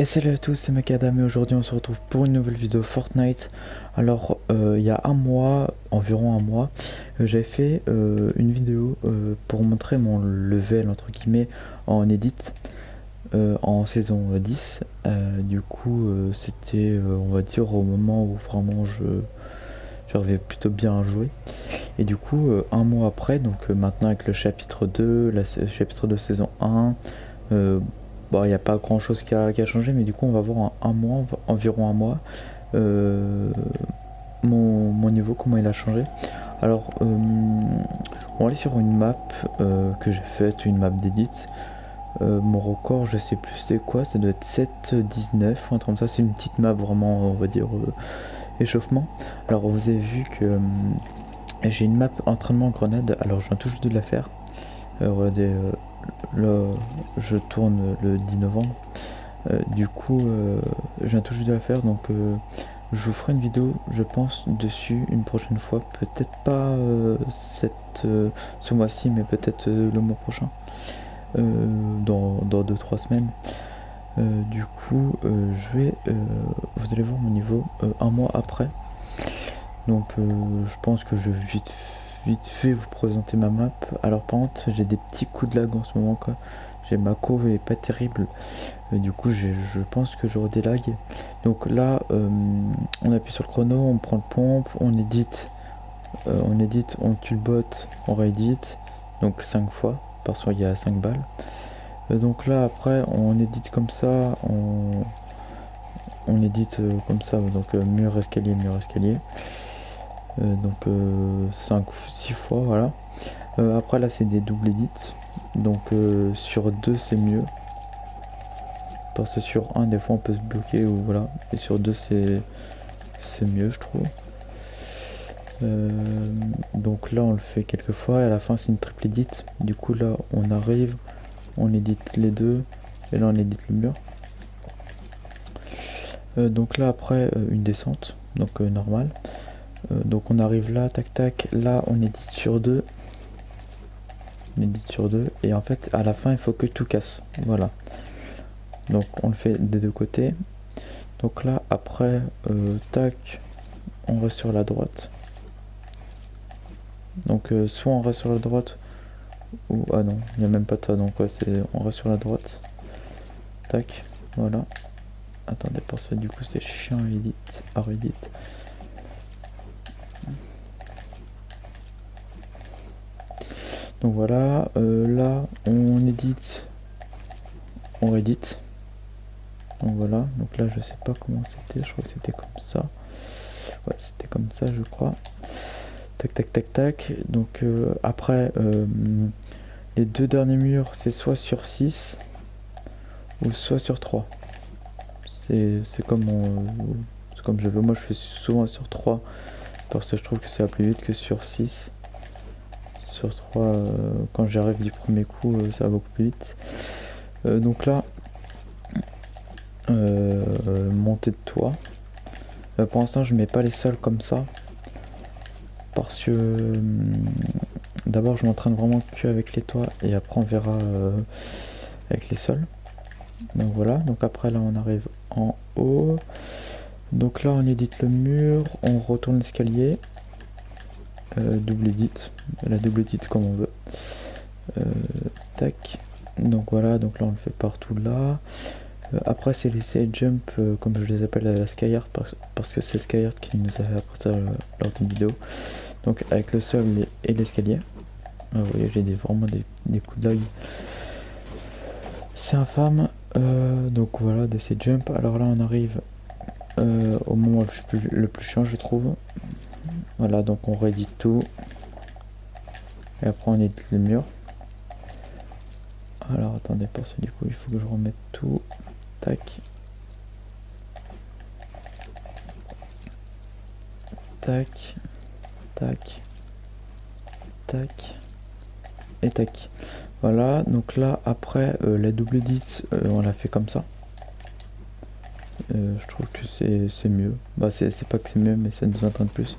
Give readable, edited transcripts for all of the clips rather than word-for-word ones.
Et salut à tous, c'est Macadam et aujourd'hui on se retrouve pour une nouvelle vidéo Fortnite. Alors il y a un mois, environ un mois, j'avais fait une vidéo pour montrer mon level entre guillemets en edit en saison 10. Du coup c'était on va dire au moment où vraiment j'arrivais plutôt bien à jouer. Et du coup un mois après, donc maintenant avec le chapitre 2, le chapitre de saison 1, bon, il n'y a pas grand chose qui a changé, mais du coup, on va voir en un mois, environ un mois, euh, mon niveau, comment il a changé. Alors, on va aller sur une map que j'ai faite, une map d'edit. Mon record, je sais plus c'est quoi, ça doit être 7-19, un truc comme ça. C'est une petite map vraiment, on va dire, échauffement. Alors, vous avez vu que j'ai une map entraînement grenade. Alors, je viens tout juste de la faire. Regardez, là, je tourne le 10 novembre. Du coup, je viens tout juste de la faire, donc je vous ferai une vidéo, je pense, dessus une prochaine fois. Peut-être pas ce mois-ci, mais peut-être le mois prochain, dans 2-3 semaines. Du coup, vous allez voir mon niveau un mois après. Donc, je pense que je vais vite fait vous présenter ma map. Alors, par contre, j'ai des petits coups de lag en ce moment, quoi. Ma courbe est pas terrible. Du coup, je pense que j'aurai des lags. Donc là, on appuie sur le chrono, on prend le pompe, on édite, on tue le bot, on réédite. Donc 5 fois, parce qu'il y a 5 balles. Donc là, après, on édite comme ça, on édite comme ça. Donc mur, escalier, mur, escalier. Donc 5-6 fois, voilà. Après, là, c'est des doubles edits. Donc sur 2, c'est mieux. Parce que sur un des fois on peut se bloquer ou voilà, et sur deux c'est mieux je trouve. Donc là on le fait quelques fois et à la fin c'est une triple edit. Du coup là on arrive, on édite les deux et là on édite le mur. Donc là après une descente, donc normal. Donc on arrive là, tac tac, là on édite sur deux. On édite sur deux et en fait à la fin il faut que tout casse. Voilà. Donc on le fait des deux côtés. Donc là après tac, on reste sur la droite. Donc soit on reste sur la droite ou ah non, il n'y a même pas de ça, donc ouais, c'est on reste sur la droite. Tac, voilà. Attendez, parce que du coup c'est chiant à redit. Donc voilà, là on édite, on réédite. Donc voilà, donc là je sais pas comment c'était, je crois que c'était comme ça. Ouais, c'était comme ça je crois. Tac tac tac tac. Donc après les deux derniers murs c'est soit sur 6 ou soit sur 3. C'est comme, comme je veux. Moi je fais souvent sur 3 parce que je trouve que ça va plus vite que sur 6. Sur 3, quand j'arrive du premier coup, ça va beaucoup plus vite. Donc là, montée de toit. Pour l'instant je mets pas les sols comme ça. Parce que d'abord je m'entraîne vraiment que avec les toits et après on verra avec les sols. Donc voilà, donc après là on arrive en haut. Donc là on édite le mur, on retourne l'escalier. Double edit, la double edit comme on veut. Tac. Donc voilà, donc là on le fait partout là. Après c'est les side jump comme je les appelle à la Skyheart parce que c'est Skyheart qui nous a appris ça lors d'une vidéo. Donc avec le sol et l'escalier. Vous voyez j'ai vraiment des coups de lag. C'est infâme. Donc voilà des side jump. Alors là on arrive au moment le plus chiant je trouve. Voilà donc on réédite tout. Et après on édite le mur. Alors attendez parce que du coup il faut que je remette tout. Tac. Tac. Tac. Tac. Et tac. Voilà, donc là après la double edit on l'a fait comme ça. Je trouve que c'est mieux. Bah c'est pas que c'est mieux mais ça nous entraîne plus.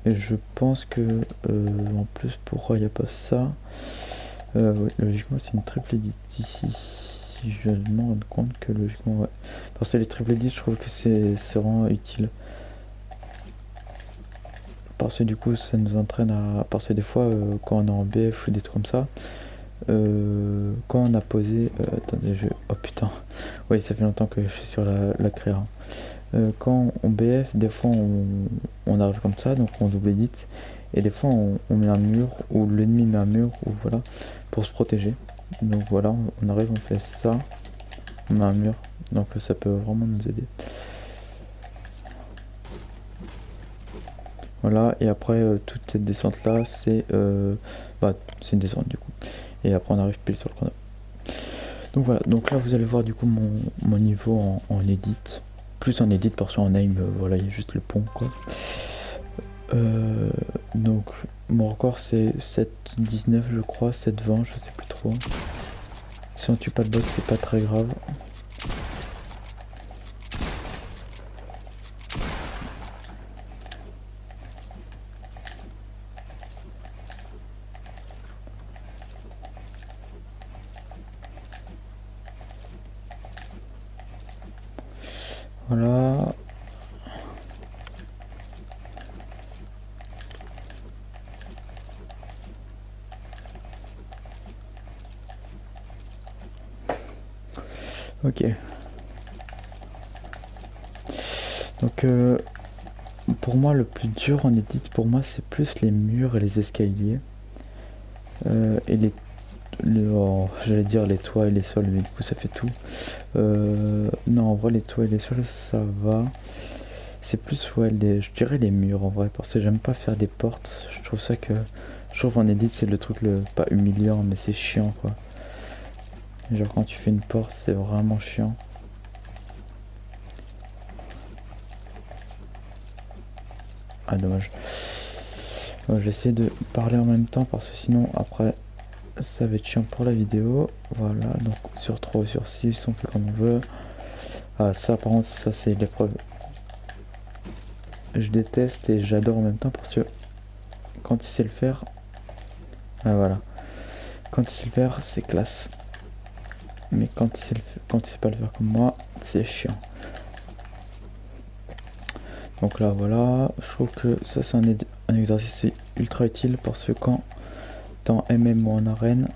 Et je pense que en plus pourquoi il n'y a pas ça. Oui, logiquement c'est une triple edit ici. si je me rends compte que logiquement, ouais. Parce que les triple edits, je trouve que c'est vraiment utile. Parce que du coup, ça nous entraîne à. Parce que des fois, quand on est en BF ou des trucs comme ça, quand on a posé. Attendez, oh putain. Oui, ça fait longtemps que je suis sur la créa. Quand on BF, des fois on arrive comme ça, donc on double edit. Et des fois on met un mur, ou l'ennemi met un mur, ou voilà, pour se protéger. Donc voilà, on arrive, on fait ça, on met un mur. Donc ça peut vraiment nous aider. Voilà, et après toute cette descente là, c'est une descente du coup. Et après on arrive pile sur le chrono. Donc voilà, donc là vous allez voir du coup mon niveau en edit. Plus en edit parce qu'en aim, voilà, il y a juste le pont quoi. Donc mon record c'est 7,19 je crois, 7,20, je sais plus trop. Si on tue pas le bot c'est pas très grave. Voilà. Ok. Donc pour moi le plus dur en edit pour moi c'est plus les murs et les escaliers. Et j'allais dire les toits et les sols, mais du coup ça fait tout. Non en vrai les toits et les sols ça va. C'est plus ouais je dirais les murs en vrai parce que j'aime pas faire des portes. Je trouve en edit c'est le truc pas humiliant mais c'est chiant quoi. Genre quand tu fais une porte c'est vraiment chiant. Ah dommage. Bon, j'essaie de parler en même temps parce que sinon après ça va être chiant pour la vidéo. Voilà, donc sur 3 ou sur 6 on fait comme on veut. Ah ça par contre ça c'est l'épreuve. Je déteste et j'adore en même temps parce que quand il sait le faire. Ah voilà. Quand il sait le faire c'est classe. Mais quand il sait pas le faire comme moi, c'est chiant. Donc là voilà, je trouve que ça c'est un exercice ultra utile parce que quand dans MM ou en arène,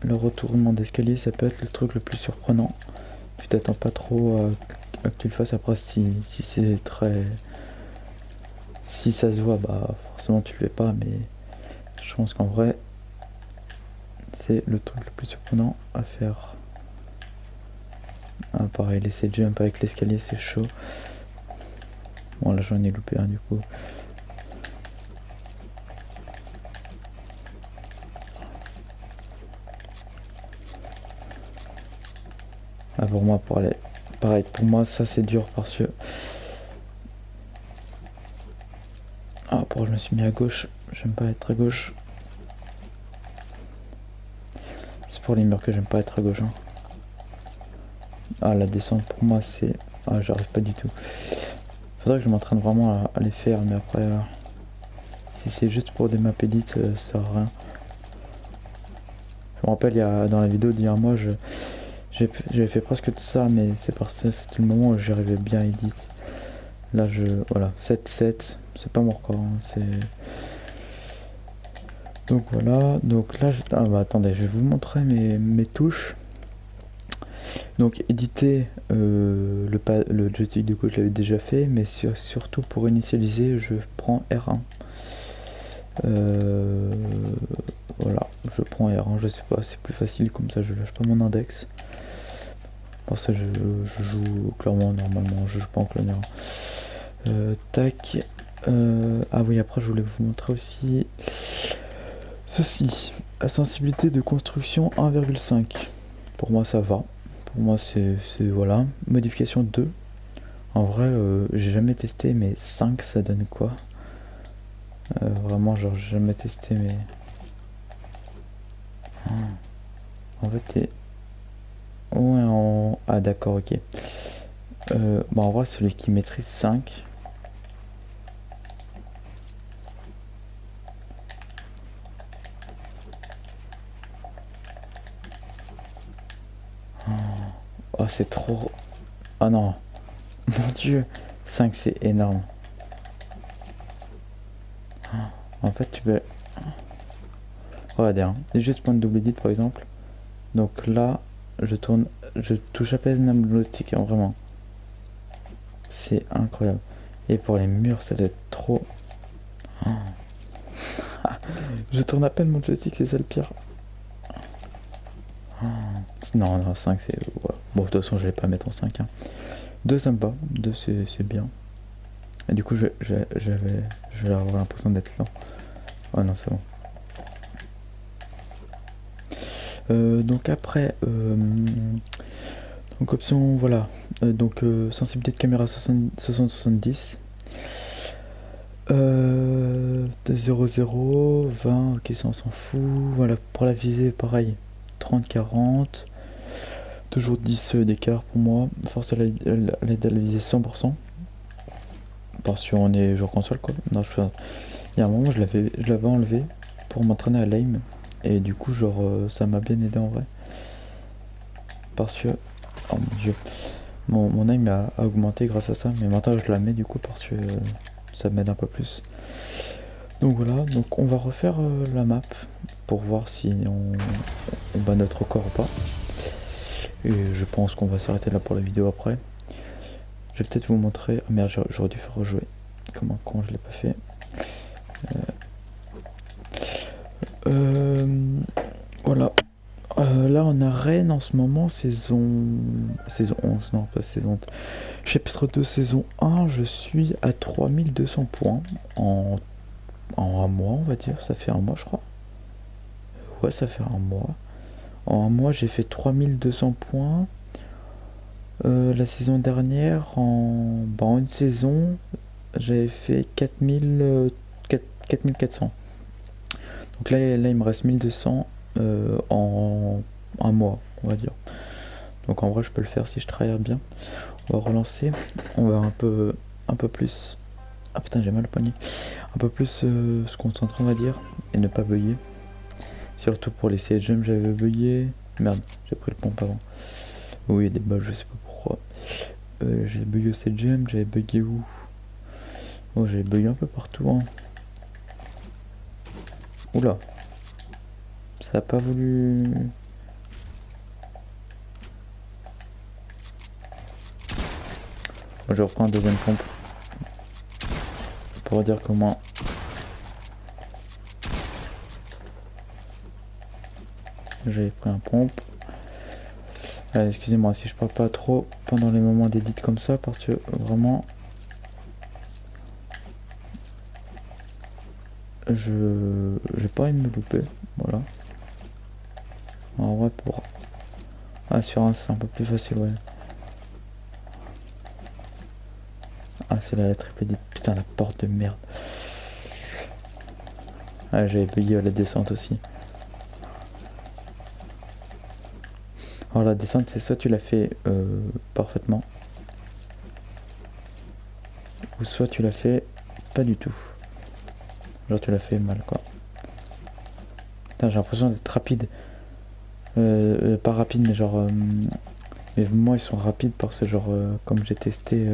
le retournement d'escalier ça peut être le truc le plus surprenant. Tu t'attends pas trop à que tu le fasses. Après si c'est très... Si ça se voit, bah forcément tu le fais pas, mais je pense qu'en vrai c'est le truc le plus surprenant à faire. Ah, pareil, laisser jump avec l'escalier c'est chaud. Bon là j'en ai loupé un du coup. Ah pour moi pareil pour moi ça c'est dur parce que je me suis mis à gauche, j'aime pas être à gauche. C'est pour les murs que j'aime pas être à gauche hein. Ah la descente pour moi c'est... Ah j'arrive pas du tout. Faudrait que je m'entraîne vraiment à les faire mais après si c'est juste pour des maps edit ça sert à rien. Je me rappelle dans la vidéo d'hier mois j'avais fait presque de ça mais c'est parce que c'était le moment où j'arrivais bien à edit. Là voilà 7-7 c'est pas mon record hein, c'est... Donc voilà, donc là ah bah attendez je vais vous montrer mes touches. Donc éditer le joystick du coup je l'avais déjà fait mais surtout pour initialiser je prends R1. Voilà, je prends R1, je sais pas, c'est plus facile comme ça je lâche pas mon index. Parce que je joue clairement normalement, je joue pas en cloneur. Tac. Ah oui après je voulais vous montrer aussi ceci. La sensibilité de construction 1,5. Pour moi ça va. Pour moi c'est voilà. Modification 2. En vrai j'ai jamais testé mais 5 ça donne quoi? Vraiment genre j'ai jamais testé mais... En fait t'es... Ouais en... Ah d'accord ok. Bah en vrai celui qui maîtrise 5. c'est trop... Oh non. Mon dieu. 5 c'est énorme. En fait tu peux... Regardez, hein. J'ai juste point de double edit par exemple. Donc là, je tourne... Je touche à peine un joystick, hein, vraiment. C'est incroyable. Et pour les murs, ça doit être trop... Oh. Je tourne à peine mon joystick, c'est ça le pire. Oh. Non, non, 5 c'est... Ouais. Bon, de toute façon, je vais pas mettre en 5. Hein. 2 ça me va, 2 c'est bien. Et du coup, je vais avoir l'impression d'être lent. Oh non, c'est bon. Donc après, donc option, voilà. Donc sensibilité de caméra 60-70. 0-0, 20, ok ça on s'en fout. Voilà, pour la visée pareil, 30-40. Toujours 10 d'écart pour moi. Force à la visée 100%. Parce qu'on est joueur console quoi. Non, il y a un moment je l'avais enlevé pour m'entraîner à l'aim. Et du coup genre ça m'a bien aidé en vrai. Parce que... Oh mon dieu. Mon aim a augmenté grâce à ça. Mais maintenant je la mets du coup parce que ça m'aide un peu plus. Donc voilà, donc on va refaire la map pour voir si on bat notre record ou pas. Et je pense qu'on va s'arrêter là pour la vidéo après. Je vais peut-être vous montrer... Ah merde, j'aurais dû faire rejouer. Comment con, je l'ai pas fait. Voilà. Là on a Rennes en ce moment, saison 11, non pas saison... Chapitre 2, saison 1, je suis à 3200 points en un mois on va dire, ça fait un mois je crois. Ouais ça fait un mois. En un mois j'ai fait 3200 points. La saison dernière, en une saison, j'avais fait 4400. Donc là il me reste 1200 en un mois, on va dire. Donc en vrai, je peux le faire si je travaille bien. On va relancer. On va un peu plus... Ah putain, j'ai mal au poignet. Un peu plus se concentrer, on va dire. Et ne pas bugger. Surtout pour les CH jump, j'avais bugué. Merde, j'ai pris le pompe avant. Oui, il y a des bugs, je sais pas pourquoi. J'ai bugué au CH jump, j'avais bugué où? Oh, j'ai bugué un peu partout. Hein. Oula. Ça a pas voulu... Bon, je reprends un deuxième pompe. Pour dire comment... J'ai pris un pompe. Excusez-moi si je parle pas trop pendant les moments d'édit comme ça parce que vraiment j'ai pas envie de me louper. Voilà. En vrai pour... Ah sur un c'est un peu plus facile ouais. Ah c'est la triple édite. Putain la porte de merde. Ah j'avais payé la descente aussi. Alors la descente c'est soit tu l'as fait parfaitement. Ou soit tu l'as fait pas du tout. Genre tu l'as fait mal quoi. Putain j'ai l'impression d'être rapide. Pas rapide mais genre... mais moi ils sont rapides parce que genre comme j'ai testé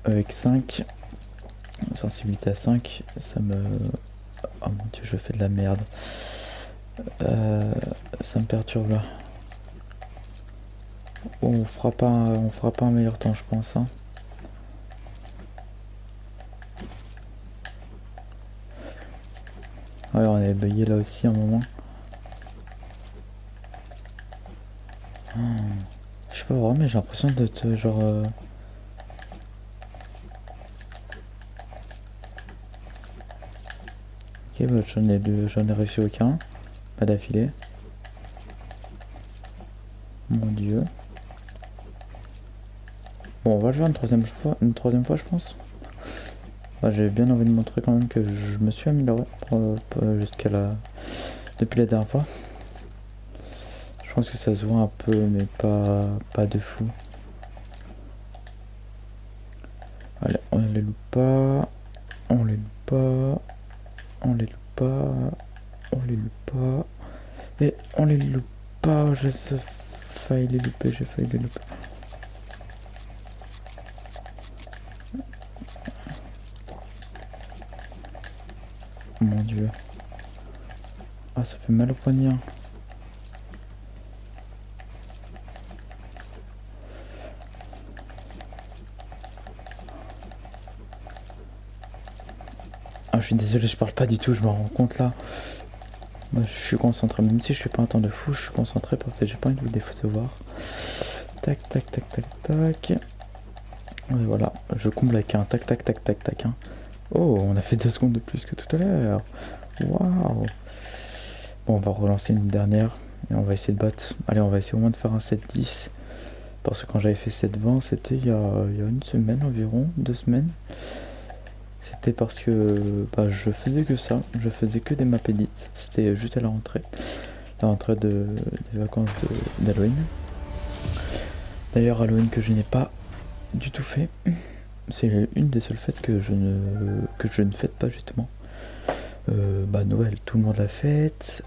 avec 5. Sensibilité à 5, ça me... Oh mon dieu je fais de la merde. Ça me perturbe là. On fera pas un meilleur temps je pense hein. Ouais on avait bugué là aussi un moment. Je sais pas vraiment mais j'ai l'impression d'être genre... Ok bah j'en ai réussi aucun. Pas d'affilée. Mon dieu. Bon on va le faire une troisième fois je pense. J'ai bien envie de montrer quand même que je me suis amélioré jusqu'à la... depuis la dernière fois. Je pense que ça se voit un peu mais pas de fou. Allez, on les loupe pas. On les loupe pas. On les loupe pas. On les loupe pas. Et on les loupe pas. failli les louper, j'ai failli les louper. Mon dieu. Ah, ça fait mal au poignet. Ah, je suis désolé, je parle pas du tout, je me rends compte là. Moi, je suis concentré, même si je fais pas un temps de fou, je suis concentré parce que j'ai pas envie de vous décevoir. Tac, tac, tac, tac, tac. Et voilà, je comble avec un tac, tac, tac, tac, tac. Hein. Oh, on a fait 2 secondes de plus que tout à l'heure. Waouh. Bon, on va relancer une dernière et on va essayer de battre. Allez, on va essayer au moins de faire un 7-10. Parce que quand j'avais fait 7-20, c'était il y a une semaine environ, 2 semaines. C'était parce que bah, je faisais que ça, je faisais que des maps edits. C'était juste à la rentrée des vacances d'Halloween. D'ailleurs, Halloween que je n'ai pas du tout fait. C'est une des seules fêtes que je ne fête pas justement. Bah Noël, tout le monde la fête.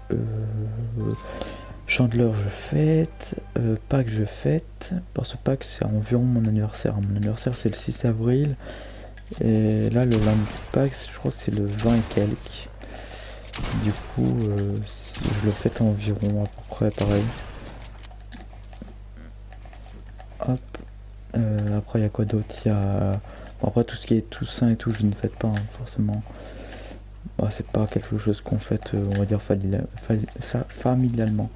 Chandeleur, je fête. Pâques, je fête. Parce que Pâques, c'est environ mon anniversaire. Mon anniversaire, c'est le 6 avril. Et là, le lundi de Pâques, je crois que c'est le 20 et quelques. Du coup, je le fête environ à peu près pareil. Hop. Après, il y a quoi d'autre? Il y a... Bon, après, tout ce qui est Toussaint et tout, je ne fête pas, hein, forcément. Bah, c'est pas quelque chose qu'on fête, on va dire, familialement.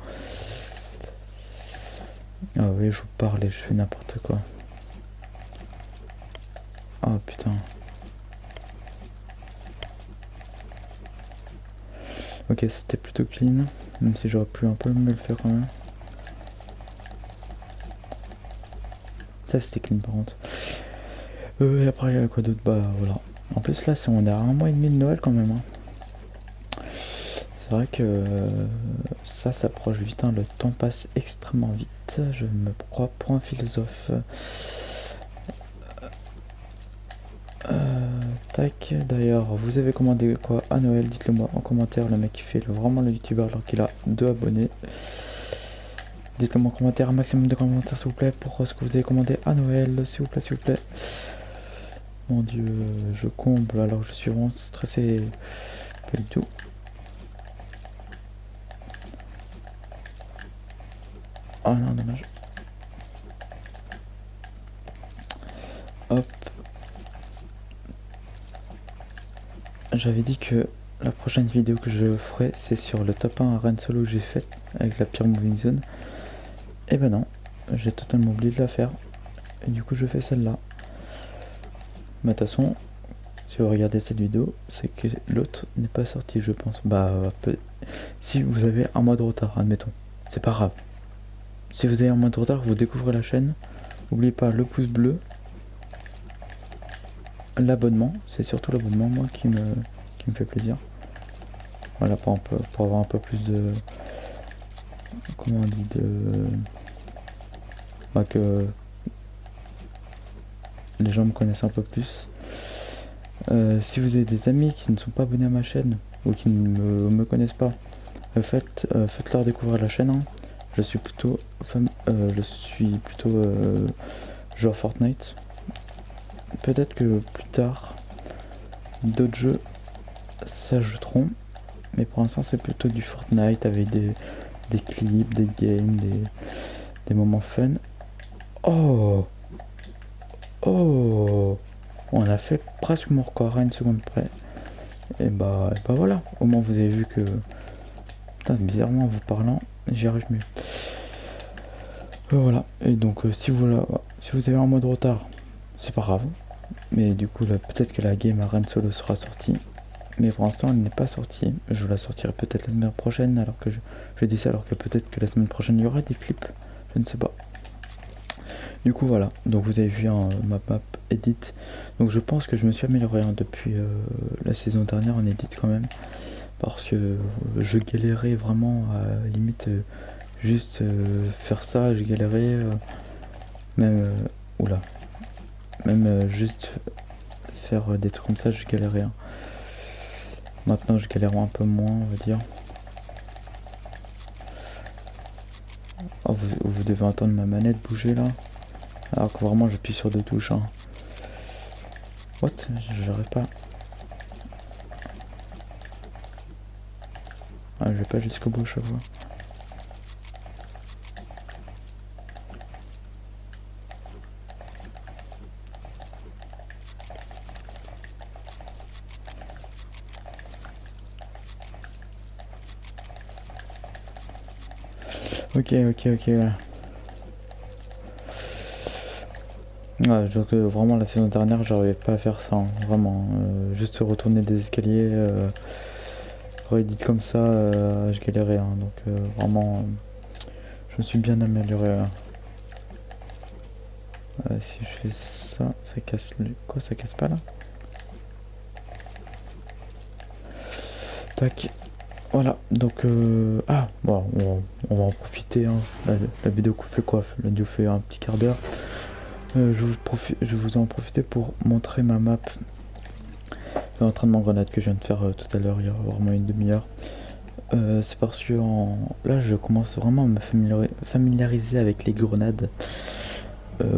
Ah oui, je vous parle et je fais n'importe quoi. Ah putain. Ok, c'était plutôt clean, même si j'aurais pu un peu mieux le faire quand même. Ça c'était clean par contre. Et après il y a quoi d'autre? Bah voilà. En plus là on est à 1 mois et demi de Noël quand même. Hein. C'est vrai que ça s'approche vite, hein. Le temps passe extrêmement vite. Je me crois pour un philosophe. Tac, d'ailleurs, vous avez commandé quoi à Noël? Dites-le moi en commentaire, le mec qui fait vraiment le youtubeur alors qu'il a 2 abonnés. Dites-le moi en commentaire, un maximum de commentaires s'il vous plaît pour ce que vous avez commandé à Noël, s'il vous plaît, s'il vous plaît. Mon dieu, je comble alors je suis vraiment stressé. Pas du tout. Oh non, dommage. Hop. J'avais dit que la prochaine vidéo que je ferai, c'est sur le top 1 arène solo que j'ai fait avec la pire moving zone. Et ben non, j'ai totalement oublié de la faire. Et du coup, je fais celle-là. Mais de toute façon, si vous regardez cette vidéo, c'est que l'autre n'est pas sorti, je pense. Bah, si vous avez 1 mois de retard, admettons, c'est pas grave. Si vous avez 1 mois de retard, vous découvrez la chaîne. N'oubliez pas le pouce bleu, l'abonnement, c'est surtout l'abonnement moi qui me fait plaisir. Voilà, pour avoir un peu plus de, comment on dit, de, bah, que les gens me connaissent un peu plus. Si vous avez des amis qui ne sont pas abonnés à ma chaîne ou qui ne me connaissent pas, faites-leur découvrir la chaîne. Hein. Je suis plutôt joueur Fortnite. Peut-être que plus tard d'autres jeux s'ajouteront, mais pour l'instant c'est plutôt du Fortnite avec des clips, des games, des moments fun. Oh, on a fait presque mon record à 1 seconde près. Et bah voilà, au moins vous avez vu que, putain, bizarrement en vous parlant j'y arrive mieux. Voilà, et donc si vous avez un mois de retard, c'est pas grave. Mais du coup, peut-être que la game Arène Solo sera sortie. Mais pour l'instant, elle n'est pas sortie. Je la sortirai peut-être la semaine prochaine, alors que je dis ça, alors que peut-être que la semaine prochaine, il y aura des clips. Je ne sais pas. Du coup, voilà. Donc, vous avez vu ma map edit. Donc, je pense que je me suis amélioré depuis la saison dernière en edit quand même. Parce que je galérais vraiment à limite juste faire ça. Je galérais même... oula. Même juste faire des trucs comme ça, je galérais. Hein. Maintenant, je galère un peu moins, on va dire. Oh, vous devez entendre ma manette bouger là. Alors que vraiment j'appuie sur deux touches. Hein. What? J'aurais pas. Ah, je vais pas jusqu'au bout à chaque fois. Ok, voilà. Ouais, donc vraiment la saison dernière j'arrivais pas à faire ça, hein, vraiment. Juste retourner des escaliers, réédit comme ça, je galérais. Hein, donc vraiment, je me suis bien amélioré là. Si je fais ça, ça casse le... Quoi, ça casse pas là? Tac. Voilà, donc ah, bon, on va en profiter. Hein. La vidéo fait quoi? La vidéo fait un petit quart d'heure. Je vous en profiter pour montrer ma map d'entraînement grenade que je viens de faire tout à l'heure, il y a vraiment une demi-heure. C'est parce que là je commence vraiment à me familiariser avec les grenades.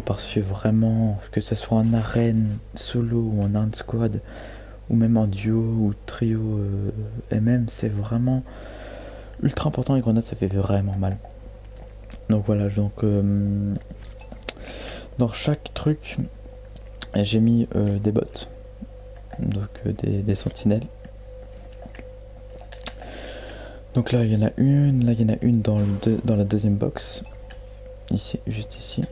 Parce que vraiment, que ce soit en arène, solo ou en hard squad, ou même en duo ou trio MM, c'est vraiment ultra important. Les grenades, ça fait vraiment mal. Donc voilà, donc dans chaque truc, j'ai mis des bots, donc des sentinelles. Donc là, il y en a une dans la deuxième box, ici, juste ici.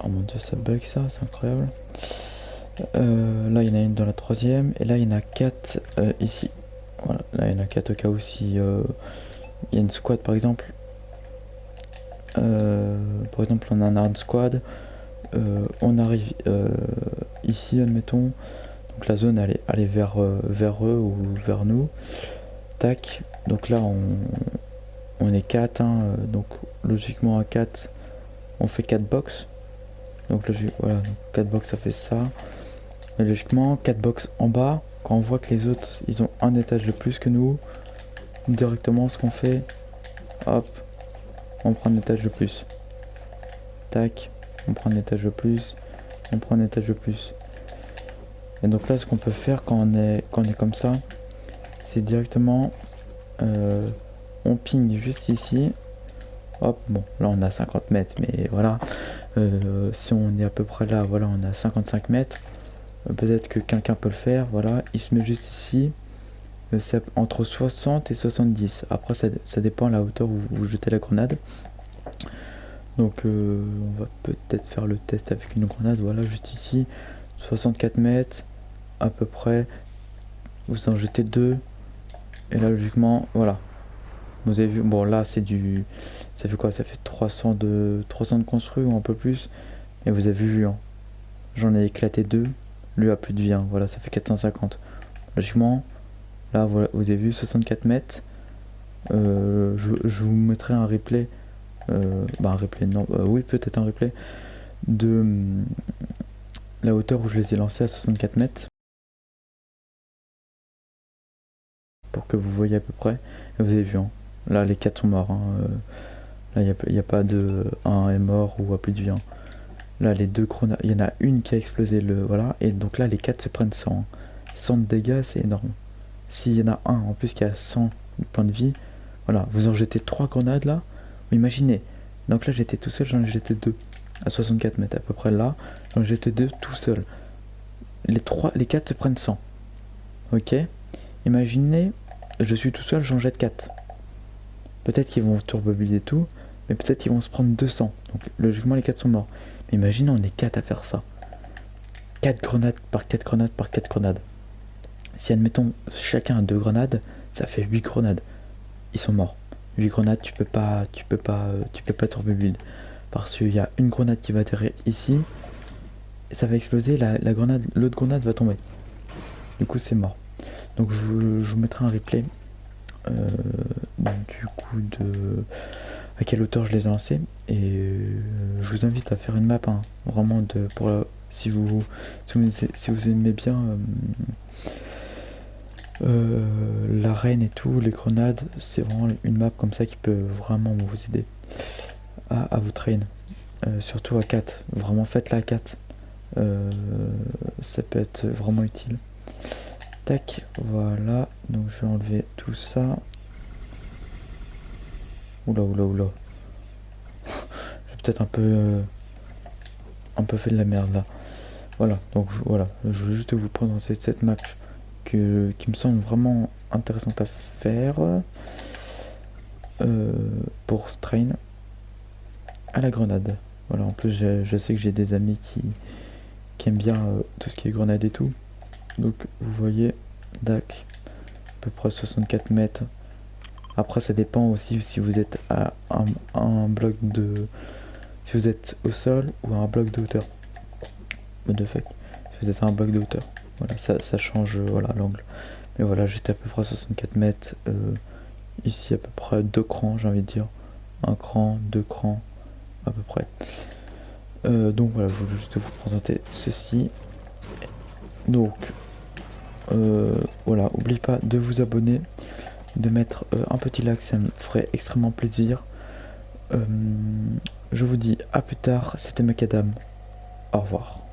Oh mon dieu, ça bug ça, c'est incroyable. Là, il y en a une dans la troisième, et là, il y en a 4 ici. Voilà, là, il y en a 4 au cas où si il y a une squad par exemple. On a un hard squad. On arrive ici, admettons. Donc la zone elle est vers eux ou vers nous. Tac. Donc là on est 4. Hein, donc logiquement à 4, on fait 4 box. Donc voilà, donc 4 box ça fait ça. Et logiquement 4 box en bas. Quand on voit que les autres ils ont un étage de plus que nous, directement ce qu'on fait, hop, on prend un étage de plus. Tac, on prend un étage de plus, on prend un étage de plus. Et donc là ce qu'on peut faire quand on est comme ça, c'est directement on ping juste ici. Hop, bon là on a 50 mètres, mais voilà, si on est à peu près là, voilà, on a 55 mètres. Peut-être que quelqu'un peut le faire, voilà, il se met juste ici. C'est entre 60 et 70. Après ça dépend de la hauteur où vous jetez la grenade. Donc on va peut-être faire le test avec une grenade, voilà, juste ici, 64 mètres à peu près, vous en jetez 2, et là logiquement, voilà, vous avez vu, bon là c'est du, ça fait quoi, ça fait 300 de construit ou un peu plus, et vous avez vu, hein, j'en ai éclaté 2, lui a plus de vie, hein, voilà, ça fait 450, logiquement, là voilà, vous avez vu 64 mètres, je vous mettrai un replay. Un replay, non, oui, peut-être un replay de la hauteur où je les ai lancés à 64 mètres pour que vous voyez à peu près. Et vous avez vu, hein, là les 4 sont morts. Hein, là il n'y a pas de 1 est mort ou a plus de vie. Hein. Là les 2 grenades, il y en a une qui a explosé, voilà, et donc là les 4 se prennent 100. Hein. 100 de dégâts, c'est énorme. S'il y en a un en plus qui a 100 points de vie, voilà, vous en jetez 3 grenades là, imaginez. Donc là j'étais tout seul, j'en ai jeté 2 à 64 mètres à peu près là, j'en ai jeté 2 tout seul. Les 4 se prennent 100. Ok, imaginez, je suis tout seul, j'en jette 4. Peut-être qu'ils vont turbobuild et tout, mais peut-être qu'ils vont se prendre 200. Donc logiquement les 4 sont morts. Mais imaginez on est 4 à faire ça. 4 grenades par 4 grenades par 4 grenades. Si admettons chacun a 2 grenades, ça fait 8 grenades. Ils sont morts. 8 grenades, tu peux pas turbobuild. Parce qu'il y a une grenade qui va atterrir ici, et ça va exploser, l'autre grenade va tomber. Du coup c'est mort. Donc je vous mettrai un replay du coup de à quelle hauteur je les ai lancés. Et je vous invite à faire une map, hein, vraiment si vous aimez bien l'arène et tout, les grenades, c'est vraiment une map comme ça qui peut vraiment vous aider. à vous train. Surtout à 4. Vraiment faites-la à 4. Ça peut être vraiment utile. Tac, voilà. Donc je vais enlever tout ça. Oula, oula, oula. J'ai peut-être un peu fait de la merde là. Voilà, donc voilà, je veux juste vous présenter cette map qui me semble vraiment intéressante à faire pour strain à la grenade. Voilà, en plus je sais que j'ai des amis qui aiment bien tout ce qui est grenade et tout. Donc vous voyez, dac, à peu près 64 mètres. Après ça dépend aussi si vous êtes à un bloc de... Si vous êtes au sol ou à un bloc de hauteur. What the fuck. Si vous êtes à un bloc de hauteur. Voilà, ça change voilà l'angle. Mais voilà, j'étais à peu près à 64 mètres. Ici à peu près 2 crans, j'ai envie de dire. Un cran, 2 crans, à peu près. Donc voilà, je voulais juste vous présenter ceci. Donc voilà, n'oubliez pas de vous abonner, de mettre un petit like, ça me ferait extrêmement plaisir. Je vous dis à plus tard, c'était Macadam. Au revoir.